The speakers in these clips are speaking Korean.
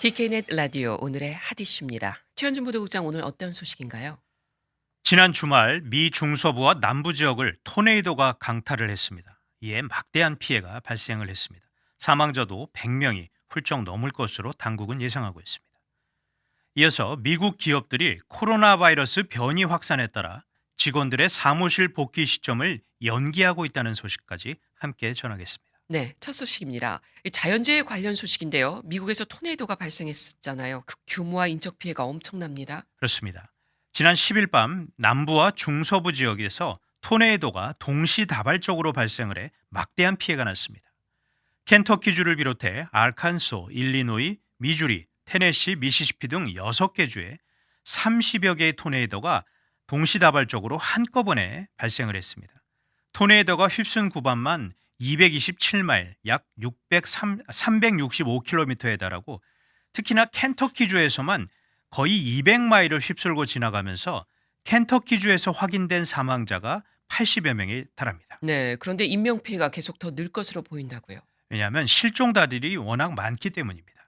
DK넷 라디오 오늘의 핫 이슈입니다. 최현준 보도국장 오늘 어떤 소식인가요? 지난 주말 미 중서부와 남부 지역을 토네이도가 강타를 했습니다. 이에 막대한 피해가 발생을 했습니다. 사망자도 100명이 훌쩍 넘을 것으로 당국은 예상하고 있습니다. 이어서 미국 기업들이 코로나 바이러스 변이 확산에 따라 직원들의 사무실 복귀 시점을 연기하고 있다는 소식까지 함께 전하겠습니다. 네, 첫 소식입니다. 이 자연재해 관련 소식인데요. 미국에서 토네이도가 발생했었잖아요. 그 규모와 인적 피해가 엄청납니다. 그렇습니다. 지난 10일 밤 남부와 중서부 지역에서 토네이도가 동시다발적으로 발생을 해 막대한 피해가 났습니다. 켄터키주를 비롯해 알칸소, 일리노이, 미주리, 테네시, 미시시피 등 6개 주에 30여 개의 토네이도가 동시다발적으로 한꺼번에 발생을 했습니다. 토네이도가 휩쓴 구간만 227마일, 약 365km에 달하고 특히나 켄터키주에서만 거의 200마일을 휩쓸고 지나가면서 켄터키주에서 확인된 사망자가 80여 명에 달합니다. 네, 그런데 인명 피해가 계속 더 늘 것으로 보인다고요. 왜냐하면 실종자들이 워낙 많기 때문입니다.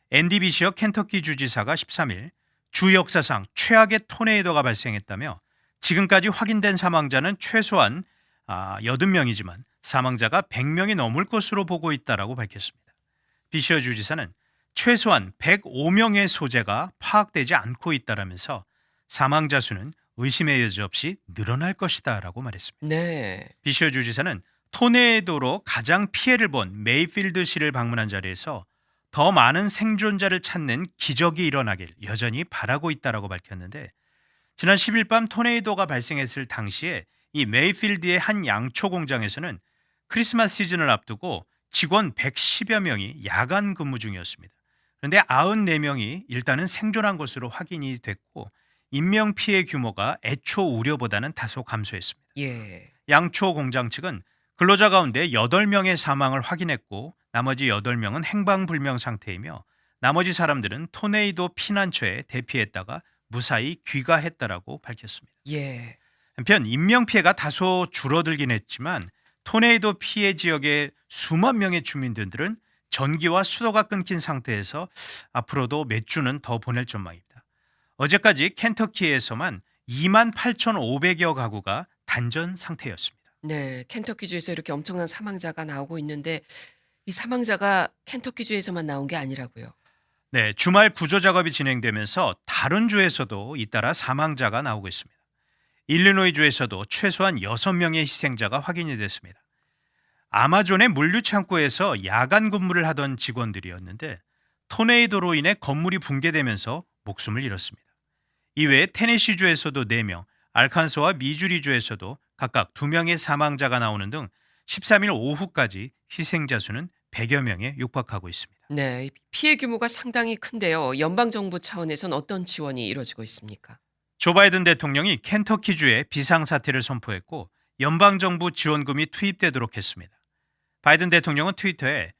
앤디 비시어 켄터키 주지사가 13일 주 역사상 최악의 토네이도가 발생했다며 지금까지 확인된 사망자는 최소한 80명이지만 사망자가 100명이 넘을 것으로 보고 있다고 밝혔습니다. 비시어 주지사는 최소한 105명의 소재가 파악되지 않고 있다라면서 사망자 수는 의심의 여지 없이 늘어날 것이다라고 말했습니다. 네. 비시어 주지사는 토네이도로 가장 피해를 본 메이필드시를 방문한 자리에서 더 많은 생존자를 찾는 기적이 일어나길 여전히 바라고 있다라고 밝혔는데 지난 10일 밤 토네이도가 발생했을 당시에 이 메이필드의 한 양초 공장에서는 크리스마스 시즌을 앞두고 직원 110여 명이 야간 근무 중이었습니다. 그런데 94명이 일단은 생존한 것으로 확인이 됐고 인명 피해 규모가 애초 우려보다는 다소 감소했습니다. 예. 양초 공장 측은 근로자 가운데 8명의 사망을 확인했고 나머지 8명은 행방불명 상태이며 나머지 사람들은 토네이도 피난처에 대피했다가 무사히 귀가했다라고 밝혔습니다. 예. 한편 인명피해가 다소 줄어들긴 했지만 토네이도 피해 지역의 수만 명의 주민들은 전기와 수도가 끊긴 상태에서 앞으로도 몇 주는 더 보낼 전망입니다. 어제까지 켄터키에서만 28,500여 가구가 단전 상태였습니다. 네, 켄터키주에서 이렇게 엄청난 사망자가 나오고 있는데 이 사망자가 켄터키주에서만 나온 게 아니라고요. 네, 주말 구조 작업이 진행되면서 다른 주에서도 잇따라 사망자가 나오고 있습니다. 일리노이 주에서도 최소한 6명의 희생자가 확인이 됐습니다. 아마존의 물류 창고에서 야간 근무를 하던 직원들이었는데 토네이도로 인해 건물이 붕괴되면서 목숨을 잃었습니다. 이외에 테네시주에서도 4명, 알칸소와 미주리주에서도 각각 2명의 사망자가 나오는 등 13일 오후까지 희생자 수는 100여 명에 육박하고 있습니다. 네, 이 피해 규모가 상당히 큰데요. 연방정부 차원에선 어떤 지원이 이루어지고 있습니까? 조 바이든 대통령이 켄터키주에 비상사태를 선포했고 연방정부 지원금이 투입되도록 했습니다. 바이든 대통령은 트위터에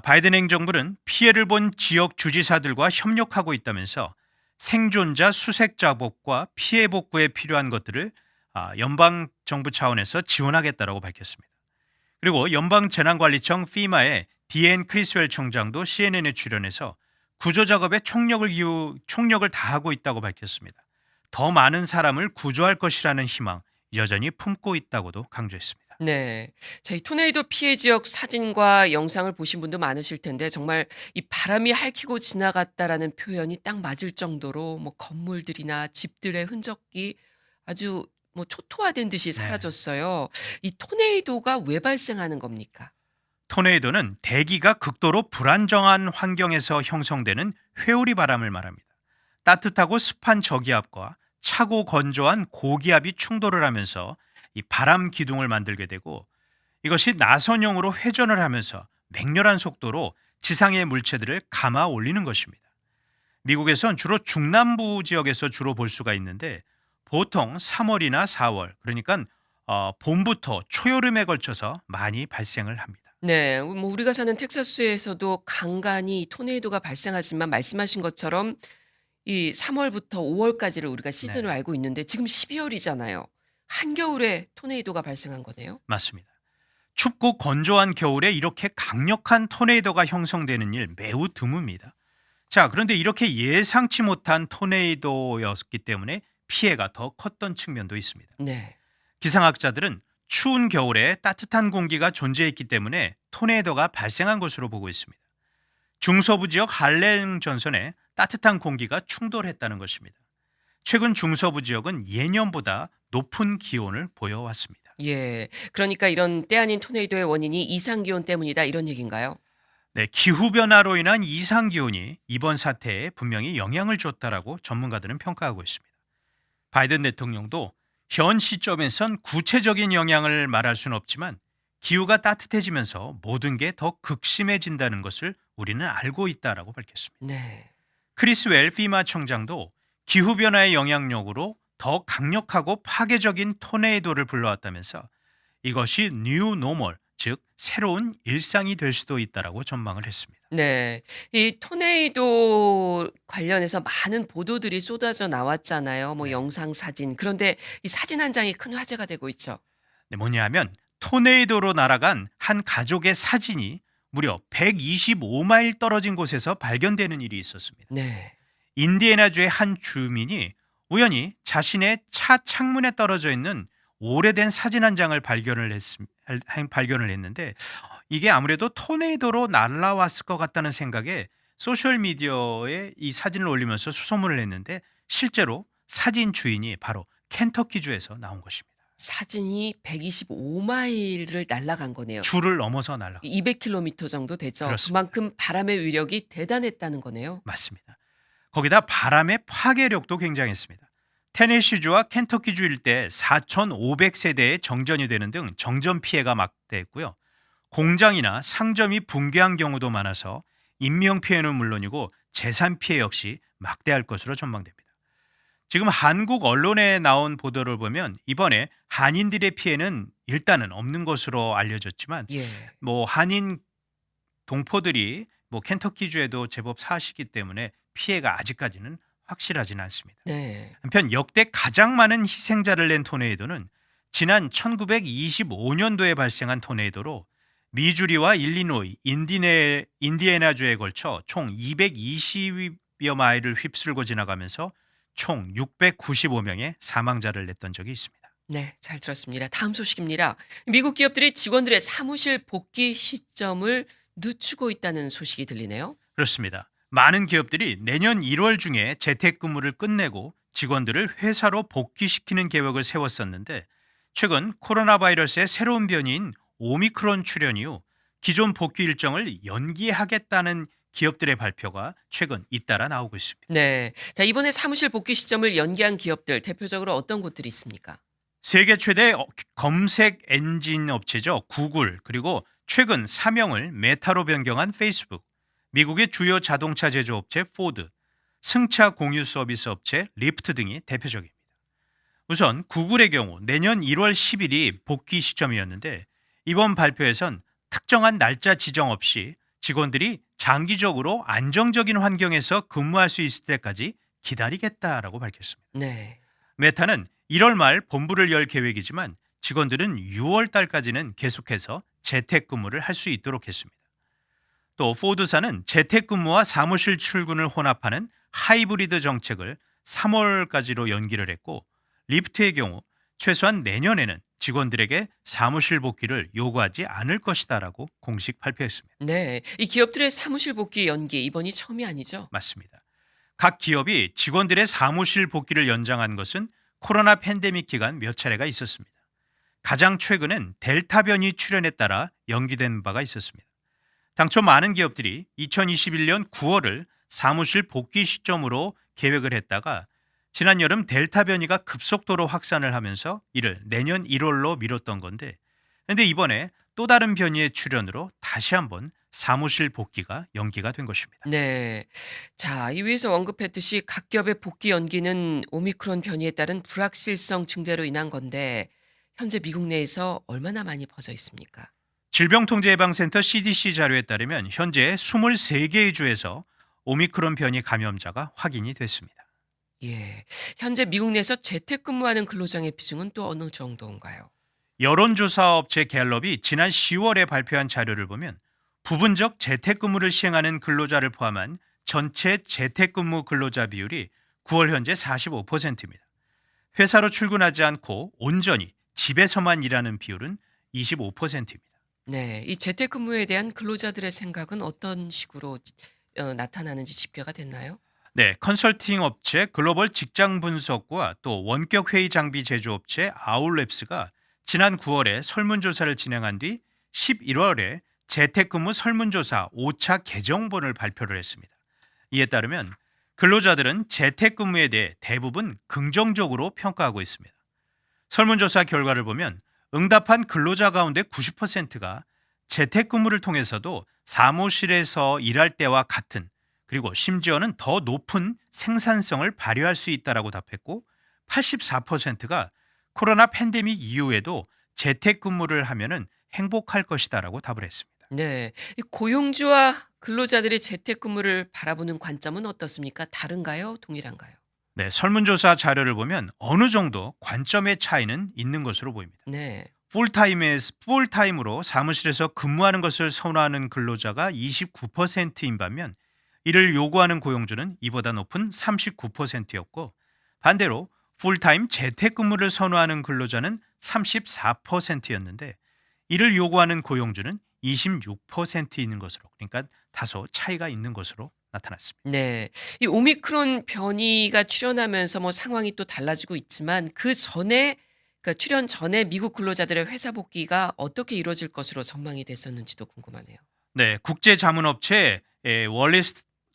바이든 행정부는 피해를 본 지역 주지사들과 협력하고 있다면서 생존자 수색 작업과 피해 복구에 필요한 것들을 연방정부 차원에서 지원하겠다고 밝혔습니다. 그리고 연방재난관리청 FEMA의 디앤 크리스웰 청장도 CNN에 출연해서 구조작업에 총력을 다하고 있다고 밝혔습니다. 더 많은 사람을 구조할 것이라는 희망 여전히 품고 있다고도 강조했습니다. 네. 자, 이 토네이도 피해 지역 사진과 영상을 보신 분도 많으실 텐데 정말 이 바람이 핥히고 지나갔다라는 표현이 딱 맞을 정도로 뭐 건물들이나 집들의 흔적이 아주 뭐 초토화된 듯이 네. 사라졌어요. 이 토네이도가 왜 발생하는 겁니까? 토네이도는 대기가 극도로 불안정한 환경에서 형성되는 회오리 바람을 말합니다. 따뜻하고 습한 저기압과 차고 건조한 고기압이 충돌을 하면서 이 바람 기둥을 만들게 되고 이것이 나선형으로 회전을 하면서 맹렬한 속도로 지상의 물체들을 감아 올리는 것입니다. 미국에선 주로 중남부 지역에서 주로 볼 수가 있는데 보통 3월이나 4월 그러니까 봄부터 초여름에 걸쳐서 많이 발생을 합니다. 네. 뭐 우리가 사는 텍사스에서도 간간이 토네이도가 발생하지만 말씀하신 것처럼 이 3 월부터 5 월까지를 우리가 시즌으로 네, 알고 있는데 지금 12 월이잖아요. 한겨울에 토네이도가 발생한 거네요. 맞습니다. 춥고 건조한 겨울에 이렇게 강력한 토네이도가 형성되는 일 매우 드뭅니다. 자, 그런데 이렇게 예상치 못한 토네이도였기 때문에 피해가 더 컸던 측면도 있습니다. 네. 기상학자들은 추운 겨울에 따뜻한 공기가 존재했기 때문에 토네이도가 발생한 것으로 보고 있습니다. 중서부 지역 할렘 전선에 따뜻한 공기가 충돌했다는 것입니다. 최근 중서부 지역은 예년보다 높은 기온을 보여왔습니다. 예. 그러니까 이런 때 아닌 토네이도의 원인이 이상 기온 때문이다 이런 얘기인가요? 네, 기후변화로 인한 이상기온이 이번 사태에 분명히 영향을 줬다라고 전문가들은 평가하고 있습니다. 바이든 대통령도 현 시점에선 구체적인 영향을 말할 수는 없지만 기후가 따뜻해지면서 모든 게 더 극심해진다는 것을 우리는 알고 있다라고 밝혔습니다. 네. 크리스 웰 피마 청장도 기후변화의 영향력으로 더 강력하고 파괴적인 토네이도를 불러왔다면서 이것이 뉴 노멀, 즉 새로운 일상이 될 수도 있다라고 전망을 했습니다. 네. 이 토네이도 관련해서 많은 보도들이 쏟아져 나왔잖아요. 뭐 네. 영상, 사진. 그런데 이 사진 한 장이 큰 화제가 되고 있죠. 네, 뭐냐면 토네이도로 날아간 한 가족의 사진이 무려 125마일 떨어진 곳에서 발견되는 일이 있었습니다. 네. 인디애나주의 한 주민이 우연히 자신의 차 창문에 떨어져 있는 오래된 사진 한 장을 발견을 했는데 이게 아무래도 토네이도로 날아왔을 것 같다는 생각에 소셜미디어에 이 사진을 올리면서 수소문을 했는데 실제로 사진 주인이 바로 켄터키주에서 나온 것입니다. 사진이 125마일을 날아간 거네요. 주를 넘어서 날아간 200km 정도 되죠. 그렇습니다. 그만큼 바람의 위력이 대단했다는 거네요. 맞습니다. 거기다 바람의 파괴력도 굉장했습니다. 테네시주와 켄터키주 일대 4,500세대의 정전이 되는 등 정전 피해가 막대했고요. 공장이나 상점이 붕괴한 경우도 많아서 인명 피해는 물론이고 재산 피해 역시 막대할 것으로 전망됩니다. 지금 한국 언론에 나온 보도를 보면 이번에 한인들의 피해는 일단은 없는 것으로 알려졌지만 예. 뭐 한인 동포들이 뭐 켄터키주에도 제법 사시기 때문에 피해가 아직까지는 확실하지는 않습니다. 네. 한편 역대 가장 많은 희생자를 낸 토네이도는 지난 1925년도에 발생한 토네이도로 미주리와 일리노이, 인디애나주에 걸쳐 총 220여 마일을 휩쓸고 지나가면서 총 695명의 사망자를 냈던 적이 있습니다. 네, 잘 들었습니다. 다음 소식입니다. 미국 기업들이 직원들의 사무실 복귀 시점을 늦추고 있다는 소식이 들리네요. 그렇습니다. 많은 기업들이 내년 1월 중에 재택근무를 끝내고 직원들을 회사로 복귀시키는 계획을 세웠었는데 최근 코로나 바이러스의 새로운 변이인 오미크론 출현 이후 기존 복귀 일정을 연기하겠다는 기업들의 발표가 최근 잇따라 나오고 있습니다. 네. 자, 이번에 사무실 복귀 시점을 연기한 기업들 대표적으로 어떤 곳들이 있습니까? 세계 최대 검색 엔진 업체죠. 구글, 그리고 최근 사명을 메타로 변경한 페이스북, 미국의 주요 자동차 제조업체 포드, 승차 공유 서비스 업체 리프트 등이 대표적입니다. 우선 구글의 경우 내년 1월 10일이 복귀 시점이었는데 이번 발표에선 특정한 날짜 지정 없이 직원들이 장기적으로 안정적인 환경에서 근무할 수 있을 때까지 기다리겠다라고 밝혔습니다. 네. 메타는 1월 말 본부를 열 계획이지만 직원들은 6월 달까지는 계속해서 재택근무를 할 수 있도록 했습니다. 또 포드사는 재택근무와 사무실 출근을 혼합하는 하이브리드 정책을 3월까지로 연기를 했고 리프트의 경우 최소한 내년에는 직원들에게 사무실 복귀를 요구하지 않을 것이다라고 공식 발표했습니다. 네. 이 기업들의 사무실 복귀 연기 이번이 처음이 아니죠? 맞습니다. 각 기업이 직원들의 사무실 복귀를 연장한 것은 코로나 팬데믹 기간 몇 차례가 있었습니다. 가장 최근엔 델타 변이 출현에 따라 연기된 바가 있었습니다. 당초 많은 기업들이 2021년 9월을 사무실 복귀 시점으로 계획을 했다가 지난 여름 델타 변이가 급속도로 확산을 하면서 이를 내년 1월로 미뤘던 건데 그런데 이번에 또 다른 변이의 출현으로 다시 한번 사무실 복귀가 연기가 된 것입니다. 네. 자, 이 위에서 언급했듯이 각 기업의 복귀 연기는 오미크론 변이에 따른 불확실성 증대로 인한 건데 현재 미국 내에서 얼마나 많이 퍼져 있습니까? 질병통제예방센터 CDC 자료에 따르면 현재 23개의 주에서 오미크론 변이 감염자가 확인이 됐습니다. 예. 현재 미국 내에서 재택근무하는 근로자의 비중은 또 어느 정도인가요? 여론조사 업체 갤럽이 지난 10월에 발표한 자료를 보면 부분적 재택근무를 시행하는 근로자를 포함한 전체 재택근무 근로자 비율이 9월 현재 45%입니다. 회사로 출근하지 않고 온전히 집에서만 일하는 비율은 25%입니다. 네. 이 재택근무에 대한 근로자들의 생각은 어떤 식으로 나타나는지 집계가 됐나요? 네, 컨설팅 업체 글로벌 직장 분석과 또 원격 회의 장비 제조업체 아울랩스가 지난 9월에 설문조사를 진행한 뒤 11월에 재택근무 설문조사 5차 개정본을 발표를 했습니다. 이에 따르면 근로자들은 재택근무에 대해 대부분 긍정적으로 평가하고 있습니다. 설문조사 결과를 보면 응답한 근로자 가운데 90%가 재택근무를 통해서도 사무실에서 일할 때와 같은, 그리고 심지어는 더 높은 생산성을 발휘할 수 있다라고 답했고, 84%가 코로나 팬데믹 이후에도 재택근무를 하면은 행복할 것이다라고 답을 했습니다. 네. 이 고용주와 근로자들이 재택근무를 바라보는 관점은 어떻습니까? 다른가요? 동일한가요? 네, 설문조사 자료를 보면 어느 정도 관점의 차이는 있는 것으로 보입니다. 네. 풀타임으로 사무실에서 근무하는 것을 선호하는 근로자가 29%인 반면 이를 요구하는 고용주는 이보다 높은 39%였고, 반대로 풀타임 재택근무를 선호하는 근로자는 34%였는데 이를 요구하는 고용주는 26% 있는 것으로, 그러니까 다소 차이가 있는 것으로 나타났습니다. 네. 이 오미크론 변이가 출현하면서 뭐 상황이 또 달라지고 있지만 그전에 그러니까 출현 전에 미국 근로자들의 회사 복귀가 어떻게 이루어질 것으로 전망이 됐었는지도 궁금하네요. 네, 국제 자문업체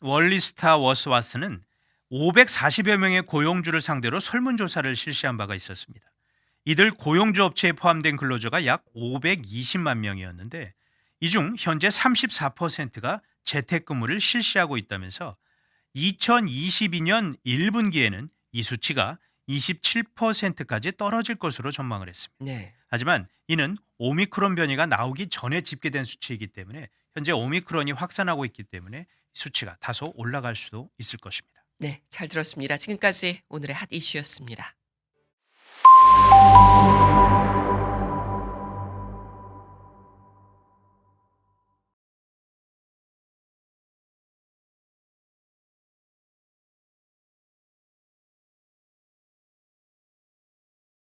월리스타 워스와스는 540여 명의 고용주를 상대로 설문조사를 실시한 바가 있었습니다. 이들 고용주 업체에 포함된 근로자가 약 520만 명이었는데 이 중 현재 34%가 재택근무를 실시하고 있다면서 2022년 1분기에는 이 수치가 27%까지 떨어질 것으로 전망을 했습니다. 네. 하지만 이는 오미크론 변이가 나오기 전에 집계된 수치이기 때문에 현재 오미크론이 확산하고 있기 때문에 수치가 다소 올라갈 수도 있을 것입니다. 네. 잘 들었습니다. 지금까지 오늘의 핫 이슈였습니다.